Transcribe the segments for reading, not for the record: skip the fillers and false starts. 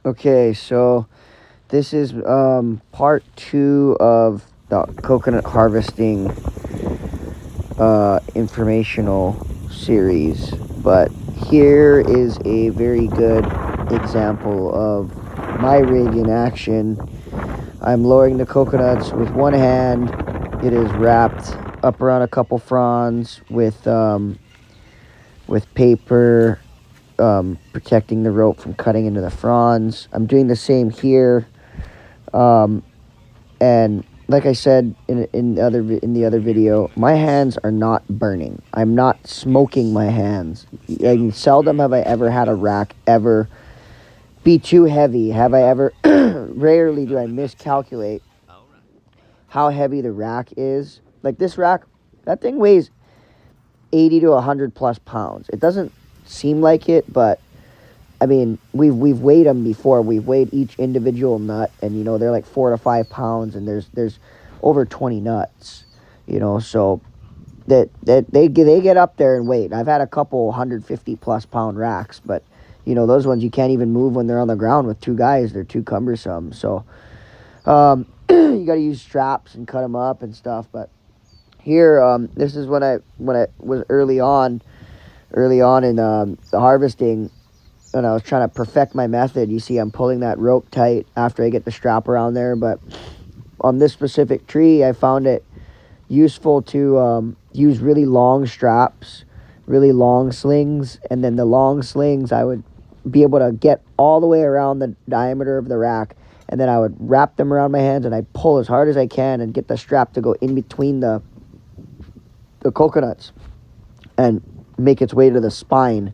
Okay, so this is part 2 of the coconut harvesting informational series, but here is a very good example of my rig in action. I'm lowering the coconuts with one hand. It is wrapped up around a couple fronds with paper, protecting the rope from cutting into the fronds. I'm doing the same here. And like I said in the other video, my hands are not burning. I'm not smoking my hands. Seldom have I ever had a rack ever be too heavy. Have I ever? Rarely do I miscalculate how heavy the rack is. Like this rack, that thing weighs 80 to 100 plus pounds. It doesn't seem like it, but I mean, we've weighed them before. We've weighed each individual nut, and they're like 4 to 5 pounds, and there's over 20 nuts. So that they get up there and weight. I've had a couple 150 plus pound racks, but those ones you can't even move when they're on the ground with two guys. They're too cumbersome. So you got to use straps and cut them up and stuff. But here, this is when I was early on in the harvesting. And I was trying to perfect my method. You see, I'm pulling that rope tight after I get the strap around there. But on this specific tree, I found it useful to use really long straps, really long slings. And then the long slings, I would be able to get all the way around the diameter of the rack. And then I would wrap them around my hands and I'd pull as hard as I can and get the strap to go in between the coconuts and make its way to the spine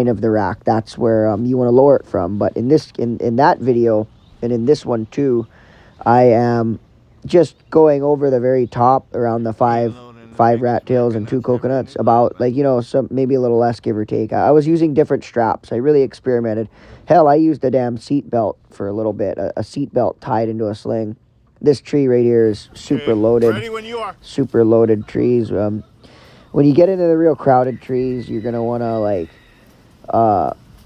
of the rack. That's where you want to lower it from. But in that video and in this one too, I am just going over the very top around the five rat tails and 2 coconuts, about some maybe a little less, give or take. I was using different straps. I really experimented. Hell, I used a damn seat belt for a little bit, a seat belt tied into a sling. This tree right here is super loaded. Ready when you are. Super loaded trees. When you get into the real crowded trees, you're gonna want to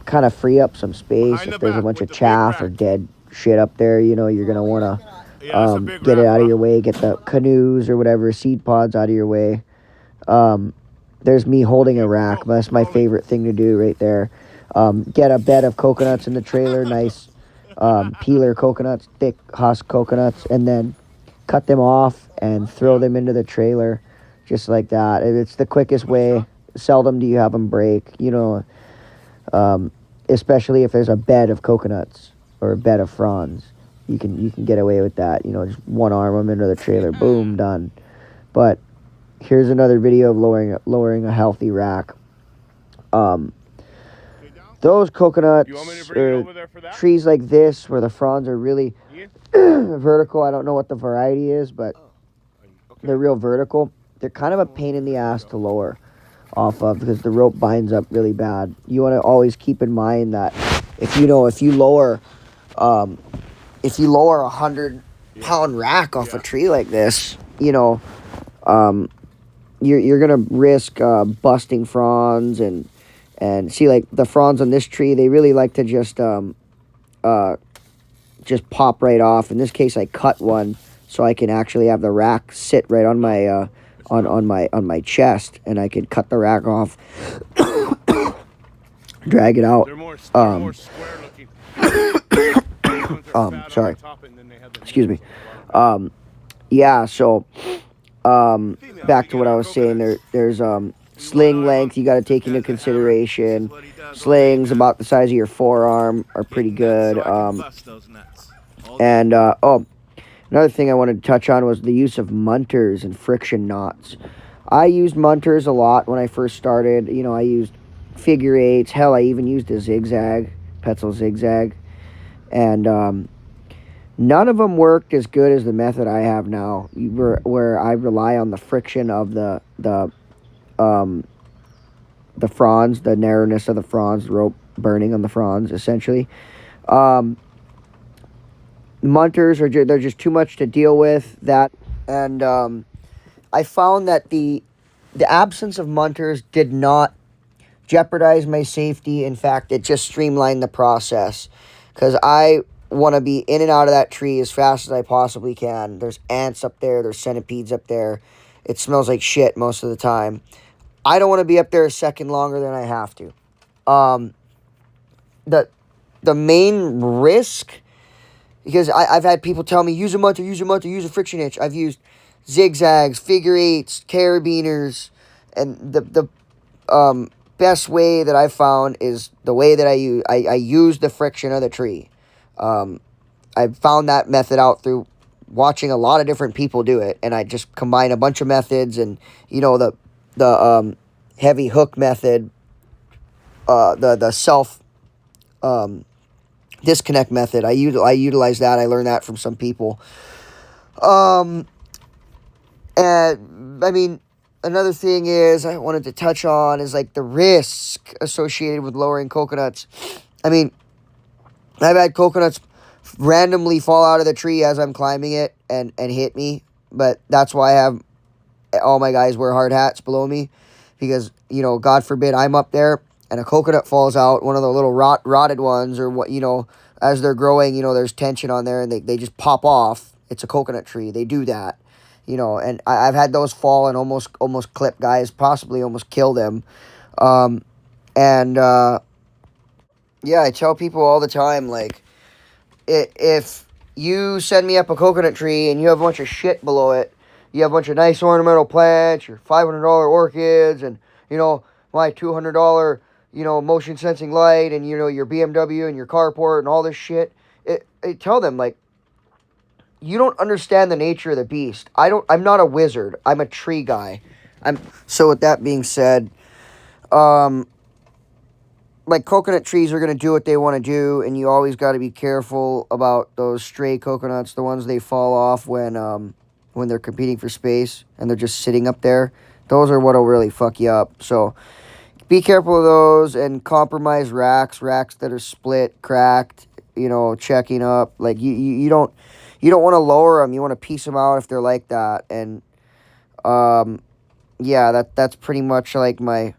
kind of free up some space. If there's a bunch of chaff or dead shit up there, you're gonna want to get it out of your way. Get the canoes or whatever, seed pods out of your way. There's me holding a rack. That's my favorite thing to do right there. Get a bed of coconuts in the trailer, nice peeler coconuts, thick husk coconuts, and then cut them off and throw them into the trailer just like that. It's the quickest way. Seldom do you have them break, especially if there's a bed of coconuts or a bed of fronds. You can get away with that. Just one arm them into the trailer, boom, done. But here's another video of lowering a healthy rack. Those coconuts or trees like this where the fronds are really vertical. I don't know what the variety is, but they're real vertical. They're kind of a pain in the ass to lower off of because the rope binds up really bad. You want to always keep in mind that if you lower a 100-pound rack off a tree like this, you're gonna risk busting fronds and see, like the fronds on this tree, they really like to just pop right off. In this case, I cut one so I can actually have the rack sit right on my on my chest, and I could cut the rack off, drag it out. Sorry. Excuse me. Yeah. So, back to what I was saying. There's sling length you got to take into consideration. Slings about the size of your forearm are pretty good. Another thing I wanted to touch on was the use of munters and friction knots. I used munters a lot when I first started. I used figure eights. Hell, I even used a zigzag, Petzl zigzag. And none of them worked as good as the method I have now, where I rely on the friction of the fronds, the narrowness of the fronds, rope burning on the fronds, essentially. Munters they're just too much to deal with. And I found that the absence of munters did not jeopardize my safety. In fact, it just streamlined the process. because I want to be in and out of that tree as fast as I possibly can. There's ants up there. There's centipedes up there. It smells like shit most of the time. I don't want to be up there a second longer than I have to. The main risk, because I've had people tell me, use a munter, use a friction hitch. I've used zigzags, figure eights, carabiners, and the best way that I've found is the way that I use the friction of the tree. I've found that method out through watching a lot of different people do it, and I just combine a bunch of methods, and the heavy hook method, the self disconnect method. I utilize that. I learned that from some people. And I mean, another thing is I wanted to touch on is like the risk associated with lowering coconuts. I mean, I've had coconuts randomly fall out of the tree as I'm climbing it and hit me, but that's why I have all my guys wear hard hats below me, because, God forbid I'm up there and a coconut falls out, one of the little rotted ones, or what, as they're growing, there's tension on there and they just pop off. It's a coconut tree. They do that, and I've had those fall and almost clip guys, possibly almost kill them. Yeah, I tell people all the time, like, if you send me up a coconut tree and you have a bunch of shit below it, you have a bunch of nice ornamental plants, your $500 orchids, and, my $200, motion sensing light, and, your BMW and your carport and all this shit, tell them, like, you don't understand the nature of the beast. I'm not a wizard. I'm a tree guy. So with that being said, like, coconut trees are going to do what they want to do, and you always got to be careful about those stray coconuts, the ones they fall off when they're competing for space and they're just sitting up there. Those are what'll really fuck you up. So be careful of those, and compromise racks that are split, cracked, checking up. Like, you don't want to lower them. You want to piece them out if they're like that. And yeah, that's pretty much like the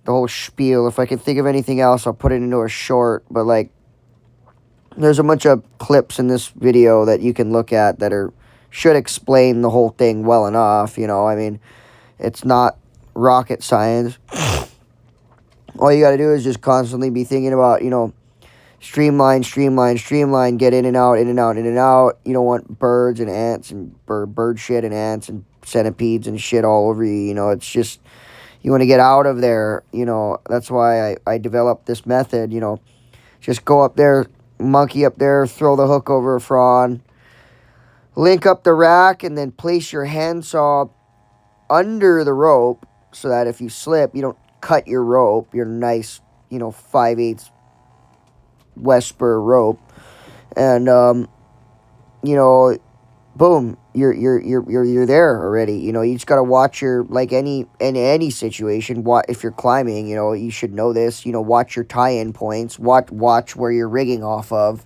whole spiel. If I can think of anything else, I'll put it into a short. But, like, there's a bunch of clips in this video that you can look at that should explain the whole thing well enough. I mean, it's not rocket science. All you got to do is just constantly be thinking about, streamline, get in and out, in and out, in and out. You don't want birds and ants and bird shit and ants and centipedes and shit all over you. It's just, you want to get out of there. That's why I developed this method. Just go up there, monkey up there, throw the hook over a frond, link up the rack, and then place your handsaw under the rope so that if you slip, you don't cut your rope, your nice, 5/8 West Spur rope, and boom, you're there already. You just gotta watch like in any situation. If you're climbing, you should know this. Watch your tie-in points. Watch where you're rigging off of.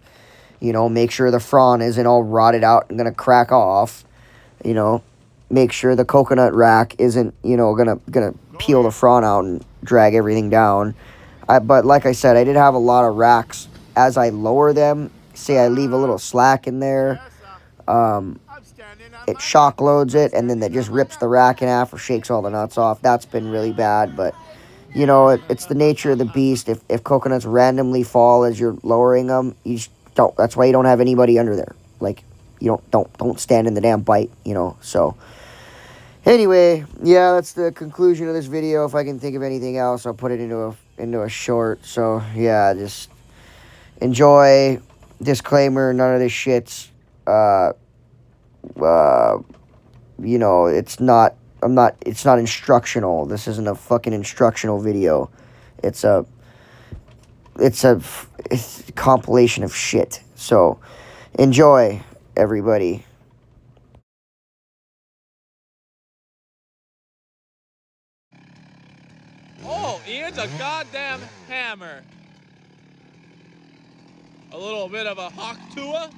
Make sure the frond isn't all rotted out and gonna crack off. Make sure the coconut rack isn't gonna peel the frond out and drag everything down. But like I said, I did have a lot of racks. As I lower them, say I leave a little slack in there, it shock loads it, and then that just rips the rack in half or shakes all the nuts off. That's been really bad, but it's the nature of the beast. If coconuts randomly fall as you're lowering them, you just don't. That's why you don't have anybody under there. Like, you don't stand in the damn bite. So anyway, yeah, that's the conclusion of this video. If I can think of anything else, I'll put it into a short. So yeah, just enjoy. Disclaimer: none of this shit's it's not instructional. This isn't a fucking instructional video. It's a compilation of shit. So enjoy, everybody. Oh, Ian's a goddamn hammer. A little bit of a hawk tua.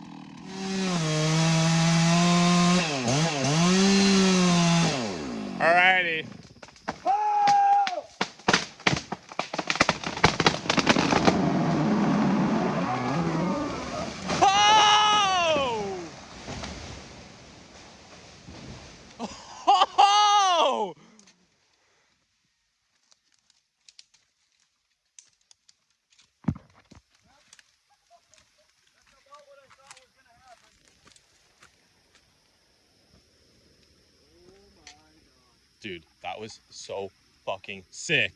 Alrighty. Dude, that was so fucking sick.